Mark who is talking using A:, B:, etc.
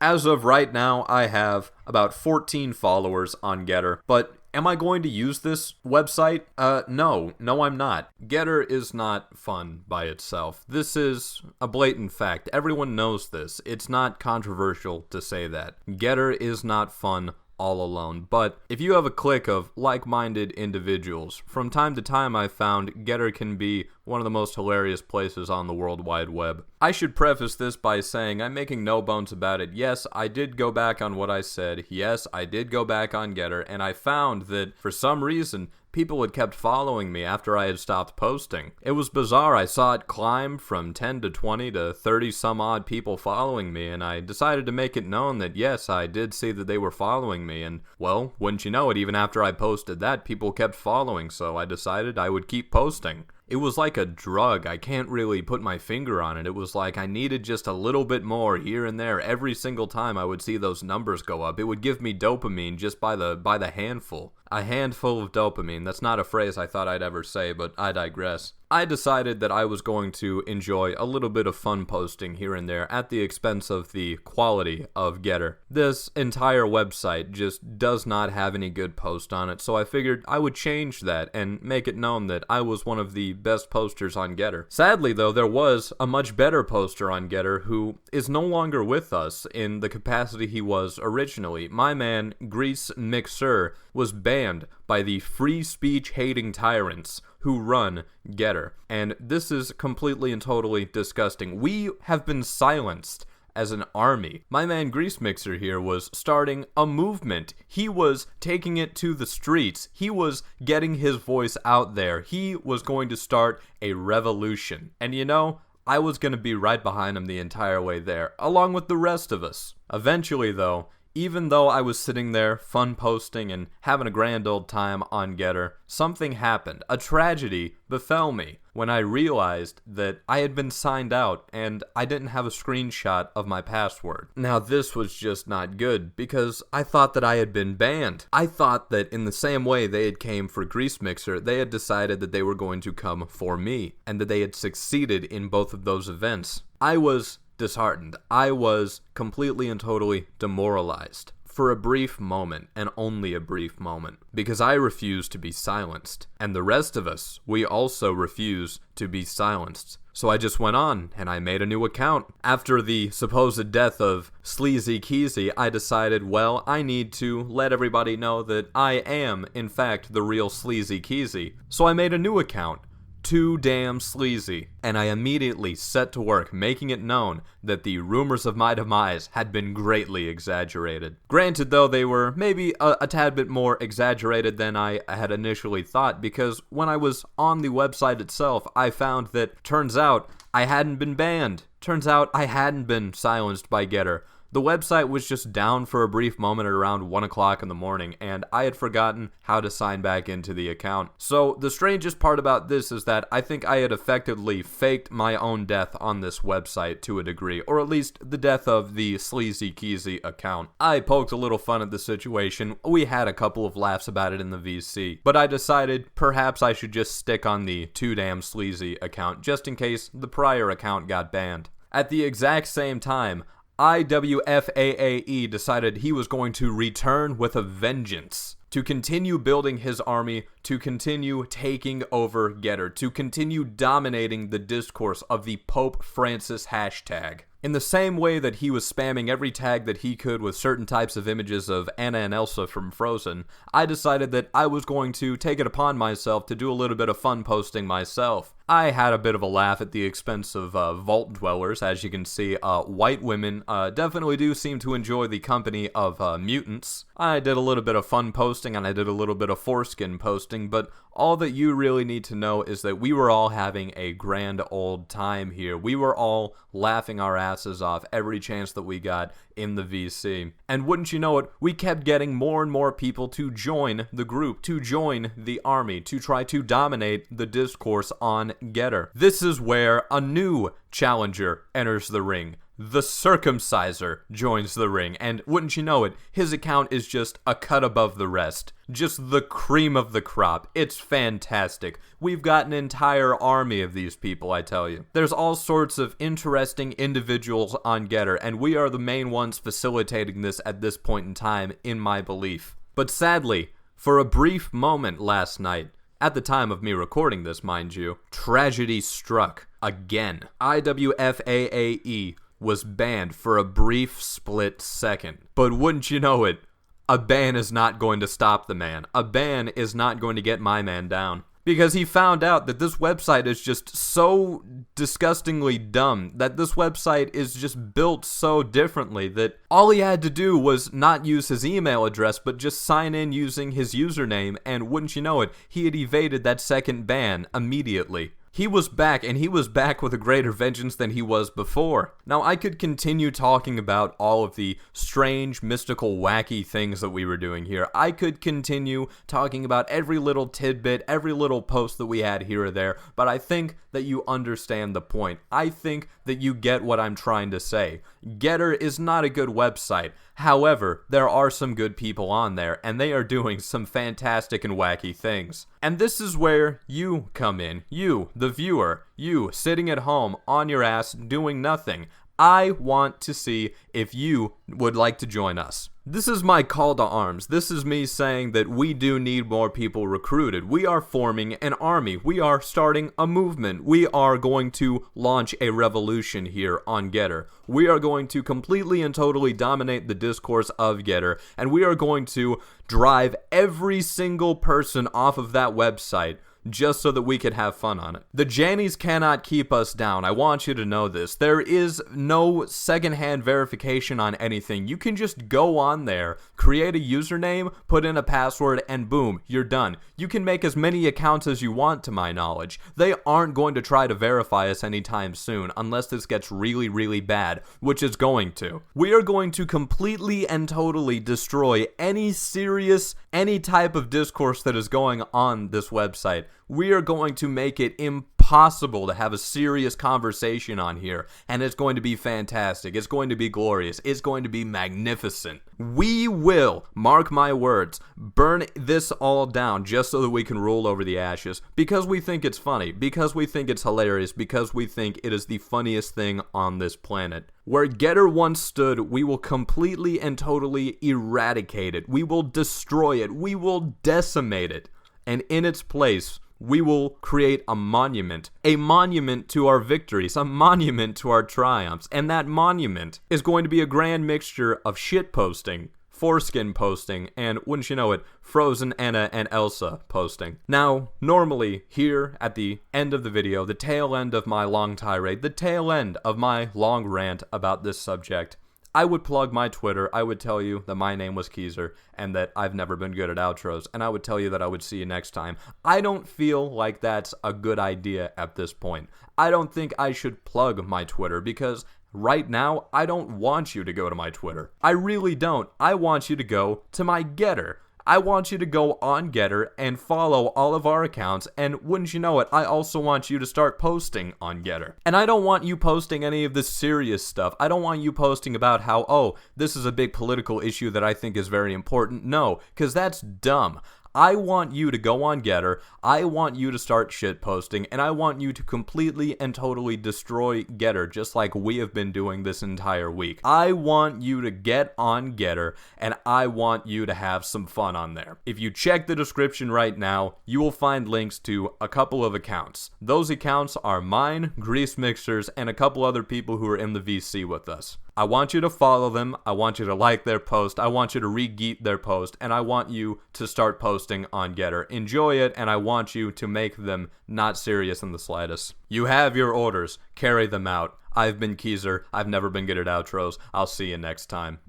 A: As of right now, I have about 14 followers on Gettr, but am I going to use this website? No, I'm not. Gettr is not fun by itself. This is a blatant fact. Everyone knows this. It's not controversial to say that. Gettr is not fun all alone. But if you have a clique of like-minded individuals, from time to time I've found Gettr can be one of the most hilarious places on the World Wide Web. I should preface this by saying I'm making no bones about it. Yes, I did go back on what I said. Yes, I did go back on Gettr, and I found that for some reason people had kept following me after I had stopped posting. It was bizarre. I saw it climb from 10 to 20 to 30 some odd people following me, and I decided to make it known that yes, I did see that they were following me, and well, wouldn't you know it, even after I posted that, people kept following, so I decided I would keep posting. It was like a drug. I can't really put my finger on it. It was like I needed just a little bit more here and there. Every single time I would see those numbers go up, it would give me dopamine just by the handful. A handful of dopamine. That's not a phrase I thought I'd ever say, but I digress. I decided that I was going to enjoy a little bit of fun posting here and there at the expense of the quality of Gettr. This entire website just does not have any good posts on it, so I figured I would change that and make it known that I was one of the best posters on Gettr. Sadly, though, there was a much better poster on Gettr who is no longer with us in the capacity he was originally. My man, Gettr, was banned by the free speech hating tyrants who run Gettr. And this is completely and totally disgusting. We have been silenced as an army. My man Gettr here was starting a movement. He was taking it to the streets. He was getting his voice out there. He was going to start a revolution. And you know, I was going to be right behind him the entire way there, along with the rest of us. Eventually, though, even though I was sitting there, fun posting and having a grand old time on Gettr, something happened. A tragedy befell me when I realized that I had been signed out and I didn't have a screenshot of my password. Now this was just not good because I thought that I had been banned. I thought that in the same way they had came for Gettr, they had decided that they were going to come for me and that they had succeeded in both of those events. I was disheartened. I was completely and totally demoralized for a brief moment, and only a brief moment, because I refused to be silenced, and the rest of us, we also refuse to be silenced. So I just went on, and I made a new account. After the supposed death of Sleazy Keezy, I decided, well, I need to let everybody know that I am, in fact, the real Sleazy Keezy. So I made a new account. Too damn sleazy, and I immediately set to work making it known that the rumors of my demise had been greatly exaggerated. Granted, though, they were maybe a tad bit more exaggerated than I had initially thought, because when I was on the website itself, I found that turns out I hadn't been banned. Turns out I hadn't been silenced by Gettr. The website was just down for a brief moment at around 1 o'clock in the morning, and I had forgotten how to sign back into the account. So the strangest part about this is that I think I had effectively faked my own death on this website to a degree, or at least the death of the Sleazy Keezy account. I poked a little fun at the situation. We had a couple of laughs about it in the VC, but I decided perhaps I should just stick on the Too Damn Sleazy account, just in case the prior account got banned. At the exact same time, IWFAAE decided he was going to return with a vengeance, to continue building his army, to continue taking over Gettr, to continue dominating the discourse of the Pope Francis hashtag. In the same way that he was spamming every tag that he could with certain types of images of Anna and Elsa from Frozen, I decided that I was going to take it upon myself to do a little bit of fun posting myself. I had a bit of a laugh at the expense of vault dwellers. As you can see, white women definitely do seem to enjoy the company of mutants. I did a little bit of fun posting and I did a little bit of foreskin posting, but all that you really need to know is that we were all having a grand old time here. We were all laughing our asses off every chance that we got in the VC. And wouldn't you know it, we kept getting more and more people to join the group, to join the army, to try to dominate the discourse on Gettr. This is where a new challenger enters the ring. the circumciser joins the ring, and wouldn't you know it, his account is just a cut above the rest. Just the cream of the crop. It's fantastic. We've got an entire army of these people, I tell you. There's all sorts of interesting individuals on Gettr, and we are the main ones facilitating this at this point in time, in my belief. But sadly, for a brief moment last night, at the time of me recording this, mind you, tragedy struck again. IWFAAE was banned for a brief split second. But wouldn't you know it, a ban is not going to stop the man. A ban is not going to get my man down. Because he found out that this website is just so disgustingly dumb, that this website is just built so differently that all he had to do was not use his email address, but just sign in using his username, and wouldn't you know it, he had evaded that second ban immediately. He was back, and he was back with a greater vengeance than he was before. Now, I could continue talking about all of the strange, mystical, wacky things that we were doing here. I could continue talking about every little tidbit, every little post that we had here or there, but I think that you understand the point. I think that you get what I'm trying to say. Gettr is not a good website. However, there are some good people on there, and they are doing some fantastic and wacky things. And this is where you come in. You, the viewer. You, sitting at home, on your ass, doing nothing. I want to see if you would like to join us. This is my call to arms. This is me saying that we do need more people recruited. We are forming an army. We are starting a movement. We are going to launch a revolution here on Gettr. We are going to completely and totally dominate the discourse of Gettr, and we are going to drive every single person off of that website just so that we could have fun on it. The Jannies cannot keep us down. I want you to know this. There is no secondhand verification on anything. You can just go on there, create a username, put in a password, and boom, you're done. You can make as many accounts as you want, to my knowledge. They aren't going to try to verify us anytime soon, unless this gets really, really bad, which it's going to. We are going to completely and totally destroy any type of discourse that is going on this website. We are going to make it impossible to have a serious conversation on here, and it's going to be fantastic. It's going to be glorious. It's going to be magnificent. We will, mark my words, burn this all down just so that we can roll over the ashes, because we think it's funny, because we think it's hilarious, because we think it is the funniest thing on this planet. Where Gettr once stood, we will completely and totally eradicate it. We will destroy it. We will decimate it. And in its place, we will create a monument to our victories, a monument to our triumphs, and that monument is going to be a grand mixture of shit posting, foreskin posting, and wouldn't you know it, Frozen Anna and Elsa posting. Now, normally, here at the end of the video, the tail end of my long tirade, the tail end of my long rant about this subject, I would plug my Twitter. I would tell you that my name was Gettr and that I've never been good at outros, and I would tell you that I would see you next time. I don't feel like that's a good idea at this point. I don't think I should plug my Twitter because right now I don't want you to go to my Twitter. I really don't. I want you to go to my Gettr. I want you to go on Gettr and follow all of our accounts, and wouldn't you know it, I also want you to start posting on Gettr. And I don't want you posting any of this serious stuff. I don't want you posting about how, oh, this is a big political issue that I think is very important. No, because that's dumb. I want you to go on Gettr, I want you to start shit posting, and I want you to completely and totally destroy Gettr just like we have been doing this entire week. I want you to get on Gettr, and I want you to have some fun on there. If you check the description right now, you will find links to a couple of accounts. Those accounts are mine, Grease Mixers, and a couple other people who are in the VC with us. I want you to follow them, I want you to like their post, I want you to re-geet their post, and I want you to start posting on Gettr. Enjoy it, and I want you to make them not serious in the slightest. You have your orders, carry them out. I've been Gettr, I've never been good at outros. I'll see you next time.